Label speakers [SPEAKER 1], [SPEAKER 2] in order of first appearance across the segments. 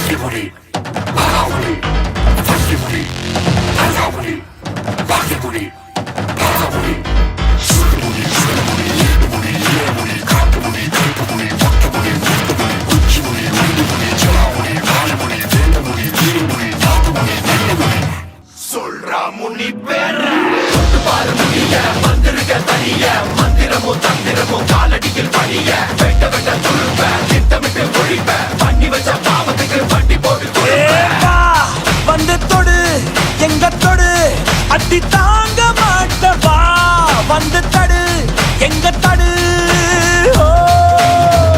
[SPEAKER 1] Festivalì, Paravoli, Festivalì, Paravoli, Festivalì, Paravoli, Sulimoli, Sulimoli, Yedimoli, Yedimoli, Katamoli, Katamoli, Vatamoli, Vatamoli, Uchimoli, Ulimoli, Chalamoli, Valimoli, Vendamoli, Vendamoli, Vatamoli, Vendamoli. சொல்றா முனி பேர தொட்டு பாரு முடிய மந்திருக்க தனிய மந்திரமும் தந்திரமும் காலடியில் பணிய வெட்ட வெட்ட துருப்ப திட்டமிட்டு ஒழிப்ப பண்ணி வச்ச பாவத்துக்கு வண்டி போட்டு
[SPEAKER 2] வந்து தொடு எங்க தொடு அடி தாங்க மாட்டவா வந்து தடு எங்க தடு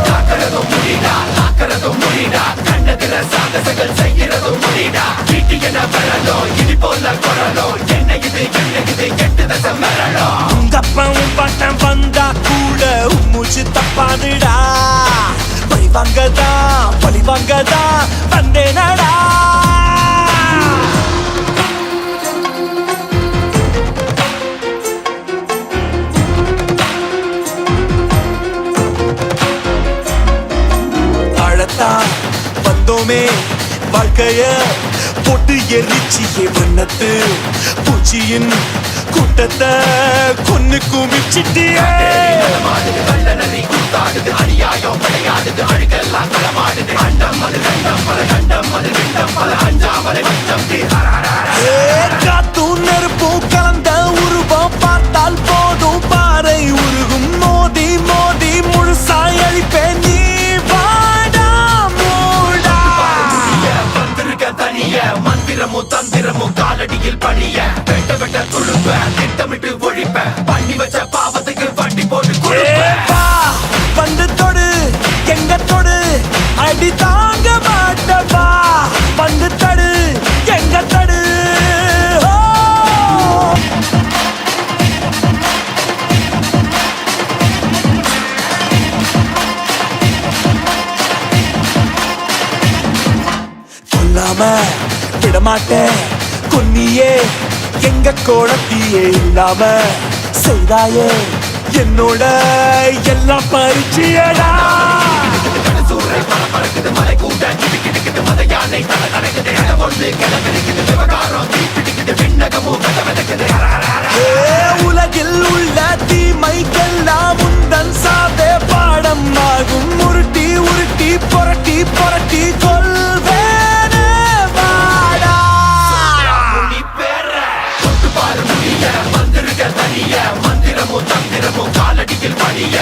[SPEAKER 1] காக்கிறதும் முடிடா காக்கிறதும் முடிடா கண்ணதில சாகசங்கள் செய்கிறதும் முடிடா வீட்டு என வரலும் இடி போல குரலும் என்ன இது கெட்டு தசை மரலும்
[SPEAKER 2] உங்க அப்பாவும் பாட்டம் வந்தா கூட மூச்சு தப்பாதுடா பழி வாங்கதா வந்தேனடா அழத்தான் வந்தோமே வாழ்க்கைய போட்டு எரிச்சியே வண்ணத்து பூச்சியின் கூட்டத்தை கொன்னு குமிச்சிட்டியே
[SPEAKER 1] கள்ளநதி கூத்தாடுது அநியாயம் விளையாடுது அழுக்கெல்லாம் களமாடுது அண்டம் அது கண்டம் பல கண்டம் அது விண்டம் பல அஞ்சாமலை மஞ்சம்
[SPEAKER 2] காத்தும் நெருப்பும் கலந்த உருவம் பார்த்தால் போதும் பாறை உருகும் மோதி மோதி முழுசாய் அழிப்பேன் நீ வாடா மூடா
[SPEAKER 1] வந்திருக்க தனிய மந்திரமும் தந்திரமும் காலடியில் பணிய வெட்ட வெட்ட துழுப்ப திட்டமிட்டு ஒழிப்ப பண்ணி வச்ச பாவத்துக்கு வண்டி போட்டு
[SPEAKER 2] வந்து தொடு எங்க தொடு அடி தாங்க மாட்டவா வந்து தடு எங்க தடு கொல்லாம விடமாட்டேன் கொன்னியே எங்க கோடத்தியே இல்லாம செய்தாயே என்னோட எல்லாம் பரிச்சயடா
[SPEAKER 1] சூறை பல பறக்குது மலை கூட கிடுக்கிடுக்குது மத யானை தல கணக்குது இடம் ஒன்று கிளம்பிடுக்குது விவகாரம் தீப்பிடிக்குது விண்ணகமும் கத விதக்குது
[SPEAKER 2] உலகில் உள்ள தீமைக்கெல்லாம் முந்தன் சாவே பாடம் ஆகும் உருட்டி உருட்டி புரட்டி புரட்டி கொள்வேனே வாடா
[SPEAKER 1] முனி பேர தொட்டு பாரு முடிய மந்திருக்க தனிய மந்திரமும் தந்திரமும் காலடியில் பணிய